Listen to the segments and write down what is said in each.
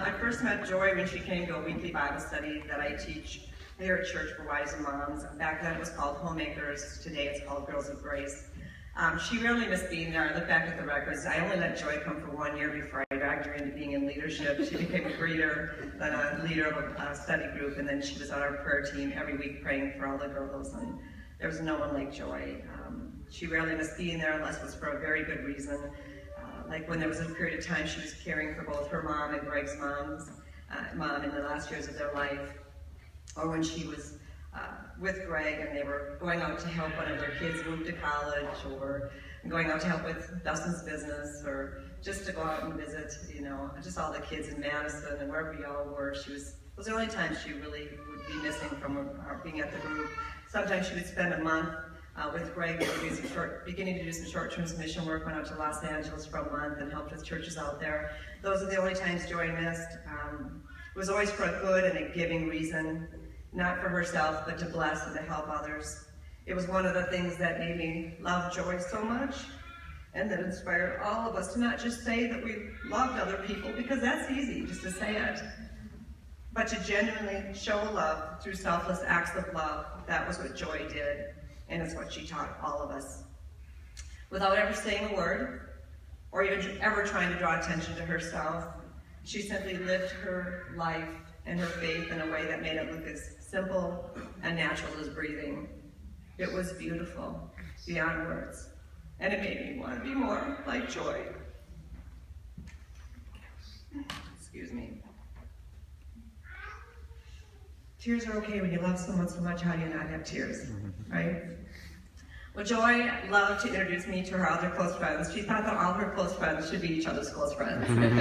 I first met Joy when she came to a weekly Bible study that I teach here at Church for Wives and Moms. Back then it was called Homemakers. Today it's called Girls of Grace. She rarely missed being there. I look back at the records. I only let Joy come for 1 year before I dragged her into being in leadership. She became a greeter, then a leader of a study group, and then she was on our prayer team every week praying for all the girls. And there was no one like Joy. She rarely missed being there unless it was for a very good reason. Like when there was a period of time she was caring for both her mom and Greg's mom in the last years of their life, or when she was with Greg and they were going out to help one of their kids move to college, or going out to help with Dustin's business, or just to go out and visit, you know, just all the kids in Madison and wherever we all were. Those are the only times she really would be missing from being at the group. Sometimes she would spend a month with Greg, beginning to do some short-term mission work, went out to Los Angeles for a month and helped with churches out there. Those are the only times Joy missed. It was always for a good and a giving reason, not for herself, but to bless and to help others. It was one of the things that made me love Joy so much, and that inspired all of us to not just say that we loved other people, because that's easy, just to say it, but to genuinely show love through selfless acts of love. That was what Joy did. And it's what she taught all of us. Without ever saying a word, or even ever trying to draw attention to herself, she simply lived her life and her faith in a way that made it look as simple and natural as breathing. It was beautiful, beyond words. And it made me want to be more like Joy. Excuse me. Tears are okay when you love someone so much. How do you not have tears, right? Well, Joy loved to introduce me to her other close friends. She thought that all her close friends should be each other's close friends. And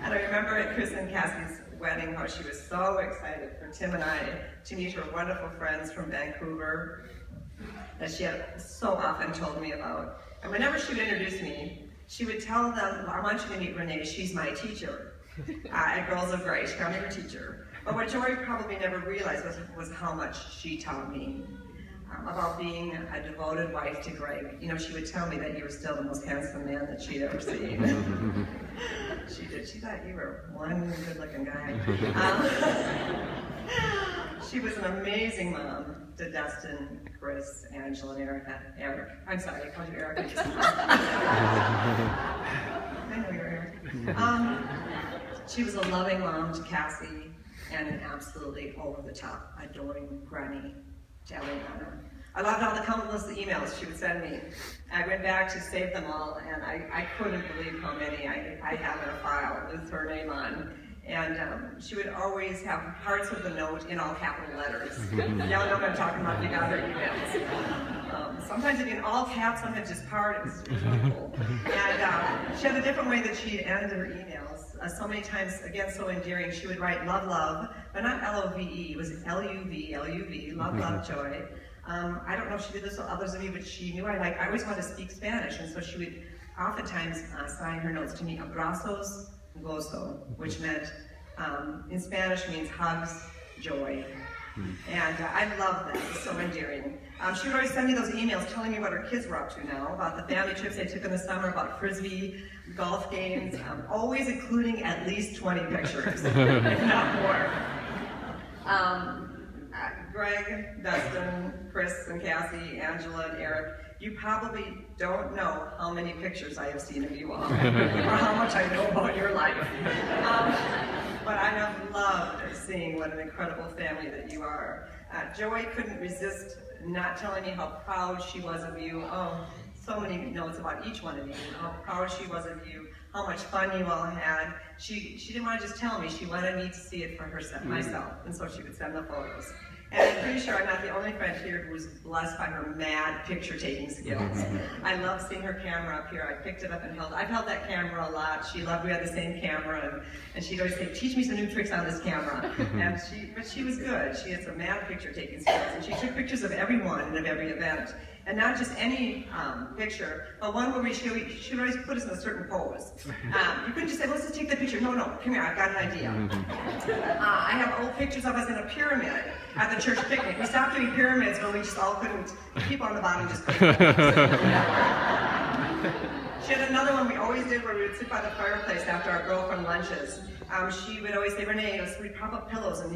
I remember at Chris and Cassie's wedding how she was so excited for Tim and I to meet her wonderful friends from Vancouver that she had so often told me about. And whenever she would introduce me, she would tell them, I want you to meet Renee, she's my teacher at Girls of Grace. I'm her teacher. But what Joy probably never realized was how much she taught me about being a devoted wife to Greg. You know, she would tell me that you were still the most handsome man that she'd ever seen. She did. She thought you were one good-looking guy. She was an amazing mom to Dustin, Chris, Angela, and Eric. I'm sorry, I called you Eric. I know you're Eric. She was a loving mom to Cassie, and an absolutely over-the-top, adoring granny to Eliana. I loved all the countless emails she would send me. I went back to save them all, and I couldn't believe how many I have in a file with her name on. And she would always have parts of the note in all capital letters. Y'all know what I'm talking about if you got her emails. Sometimes it'd be in all caps, sometimes just part. It was really cool. And she had a different way that she'd end her emails. So many times, again, so endearing, she would write love, love, but not L-O-V-E, it was L-U-V, L-U-V, love, love, Joy. I don't know if she did this with others of you, but she knew I always wanted to speak Spanish, and so she would oftentimes sign her notes to me, abrazos, gozo, which meant, in Spanish means hugs, joy. And I love that, it's so endearing. She would always send me those emails telling me what her kids were up to now, about the family trips they took in the summer, about Frisbee, golf games, always including at least 20 pictures, if not more. Greg, Dustin, Chris and Cassie, Angela and Eric, you probably don't know how many pictures I have seen of you all, or how much I know about your life. But I have loved seeing what an incredible family that you are. Joy couldn't resist not telling me how proud she was of you. Oh, so many notes about each one of you, how proud she was of you, how much fun you all had. She didn't want to just tell me, she wanted me to see it for herself, myself, and so she would send the photos. And I'm pretty sure I'm not the only friend here who was blessed by her mad picture-taking skills. I love seeing her camera up here. I picked it up and I've held that camera a lot. She loved we had the same camera, and she'd always say, teach me some new tricks on this camera. But she was good. She had some mad picture-taking skills, and she took pictures of everyone and of every event. And not just any picture, but one where she would always put us in a certain pose. You couldn't just say, let's just take the picture. No, come here, I've got an idea. I have old pictures of us in a pyramid at the church picnic. We stopped doing pyramids when we just all couldn't, people on the bottom just couldn't. She had another one we always did where we would sit by the fireplace after our girlfriend lunches. She would always say, Renee, we'd prop up pillows and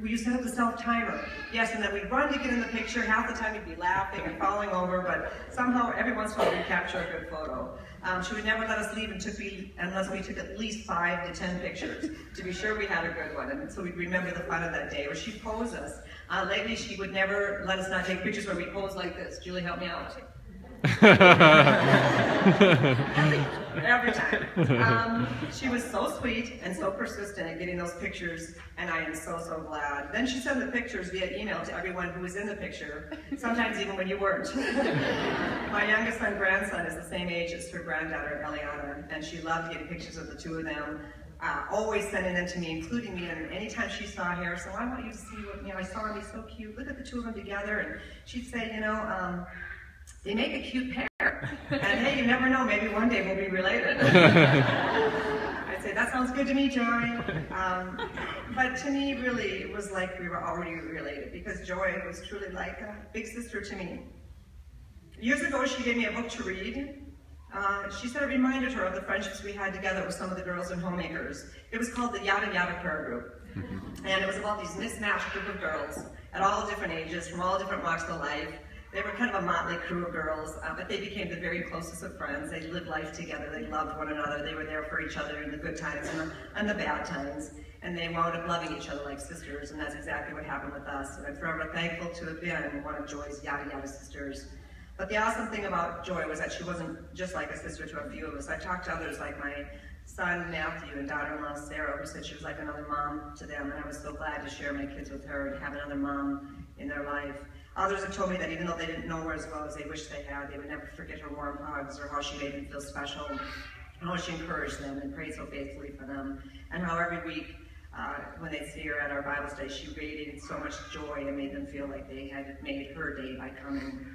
we used to have the self-timer. Yes, and then we'd run to get in the picture. Half the time we'd be laughing and falling over, but somehow every once in a while we'd capture a good photo. She would never let us leave unless we took at least 5 to 10 pictures to be sure we had a good one. And so we'd remember the fun of that day. Or she'd pose us. Lately, she would never let us not take pictures where we pose like this. Julie, help me out. Every time. She was so sweet and so persistent at getting those pictures, and I am so, so glad. Then she sent the pictures via email to everyone who was in the picture, sometimes even when you weren't. My youngest son, grandson, is the same age as her granddaughter, Eliana, and she loved getting pictures of the two of them. Always sending them to me, including me, and anytime she saw Harrison, I want you to see what, I saw him, he's so cute, look at the two of them together, and she'd say, they make a cute pair, and hey, you never know, maybe one day we'll be related. I'd say, that sounds good to me, Joy. But to me, really, it was like we were already related, because Joy was truly like a big sister to me. Years ago, she gave me a book to read. She said it reminded her of the friendships we had together with some of the girls in Homemakers. It was called the Yada Yada Prayer Group. And it was about these mismatched group of girls at all different ages, from all different walks of life. They were kind of a motley crew of girls, but they became the very closest of friends. They lived life together, they loved one another, they were there for each other in the good times and the bad times. And they wound up loving each other like sisters, and that's exactly what happened with us. And I'm forever thankful to have been one of Joy's Yada Yada sisters. But the awesome thing about Joy was that she wasn't just like a sister to a few of us. I talked to others like my son Matthew and daughter-in-law Sarah, who said she was like another mom to them, and I was so glad to share my kids with her and have another mom in their life. Others have told me that even though they didn't know her as well as they wished they had, they would never forget her warm hugs or how she made them feel special, and how she encouraged them and prayed so faithfully for them, and how every week when they'd see her at our Bible study, she radiated so much joy and made them feel like they had made her day by coming.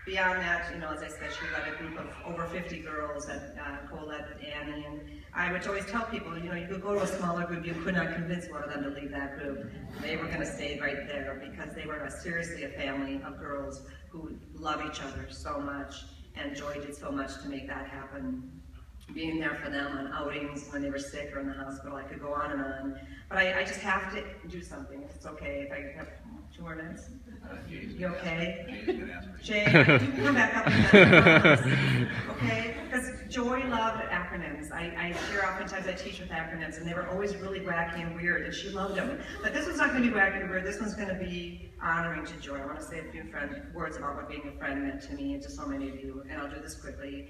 Beyond that, as I said, she led a group of over 50 girls that co-led with Annie, and I would always tell people, you could go to a smaller group, you could not convince one of them to leave that group. They were going to stay right there because they were seriously a family of girls who love each other so much, and Joy did so much to make that happen. Being there for them on outings when they were sick or in the hospital, I could go on and on. But I just have to do something, if it's okay, if I have 2 more minutes. You okay? Jay, you can come back up and okay? Because Joy loved acronyms. I share oftentimes I teach with acronyms, and they were always really wacky and weird, and she loved them. But this one's not going to be wacky and weird. This one's going to be honoring to Joy. I want to say a few words about what being a friend meant to me and to so many of you, and I'll do this quickly.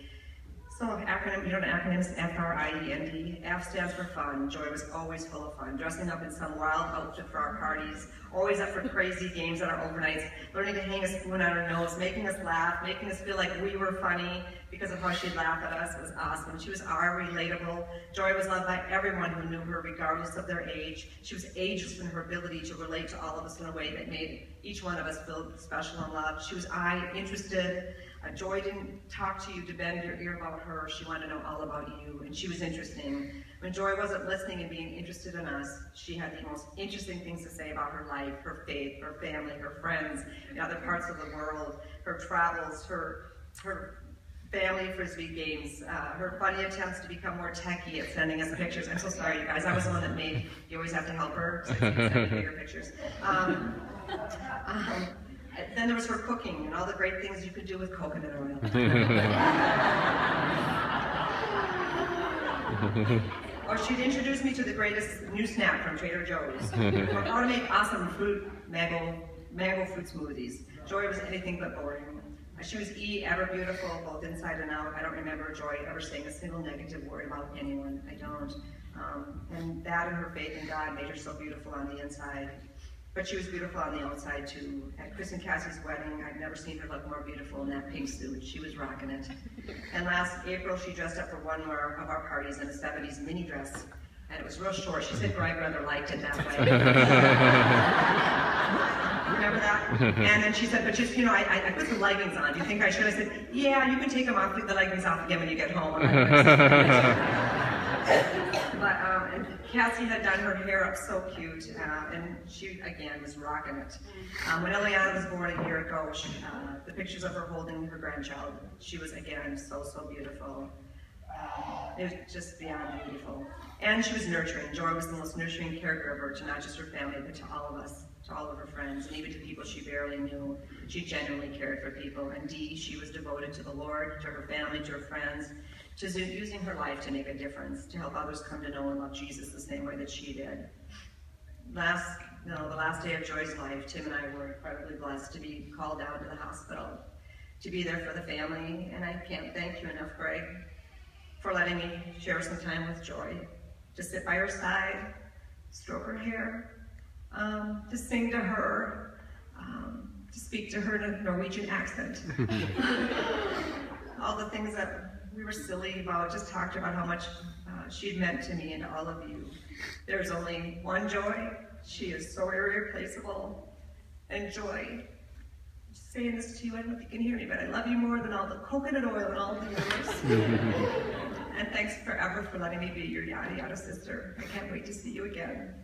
So acronym, an acronym is F-R-I-E-N-D. F stands for fun. Joy was always full of fun, dressing up in some wild outfit for our parties, always up for crazy games on our overnights, learning to hang a spoon on her nose, making us laugh, making us feel like we were funny because of how she'd laugh at us. It was awesome. She was relatable. Joy was loved by everyone who knew her, regardless of their age. She was ageless in her ability to relate to all of us in a way that made each one of us feel special and loved. She was interested. Joy didn't talk to you to bend your ear about her. She wanted to know all about you, and she was interesting. When Joy wasn't listening and being interested in us, she had the most interesting things to say about her life, her faith, her family, her friends in other parts of the world, her travels, her family frisbee games, her funny attempts to become more techie at sending us pictures. I'm so sorry, you guys. I was the one that made you always have to help her, so I send you bigger pictures. Then there was her cooking and all the great things you could do with coconut oil. Or she'd introduce me to the greatest new snack from Trader Joe's. Or how to make awesome mango fruit smoothies. Joy was anything but boring. She was ever beautiful, both inside and out. I don't remember Joy ever saying a single negative word about anyone. I don't. And that and her faith in God made her so beautiful on the inside. But she was beautiful on the outside too. At Chris and Cassie's wedding, I've never seen her look more beautiful in that pink suit. She was rocking it. And last April, she dressed up for one more of our parties in a 70s mini dress. And it was real short. She said Greg rather liked it that way. Remember that? And then she said, but just, I put some leggings on. Do you think I should? I said, yeah, you can take them off, put the leggings off again when you get home. And Cassie had done her hair up so cute, and she, again, was rocking it. When Eliana was born a year ago, the pictures of her holding her grandchild, she was, again, so, so beautiful. It was just beyond beautiful. And she was nurturing. Joy was the most nurturing caregiver to not just her family, but to all of us, to all of her friends, and even to people she barely knew. She genuinely cared for people. And Dee, she was devoted to the Lord, to her family, to her friends, to using her life to make a difference, to help others come to know and love Jesus the same way that she did. The last day of Joy's life, Tim and I were incredibly blessed to be called down to the hospital, to be there for the family, and I can't thank you enough, Greg, for letting me share some time with Joy, to sit by her side, stroke her hair, to sing to her, to speak to her in a Norwegian accent. All the things that we were silly about, just talked about how much she'd meant to me and to all of you. There's only one Joy. She is so irreplaceable. And Joy, I'm saying this to you, I don't know if you can hear me, but I love you more than all the coconut oil and all the universe. And thanks forever for letting me be your yada yada sister. I can't wait to see you again.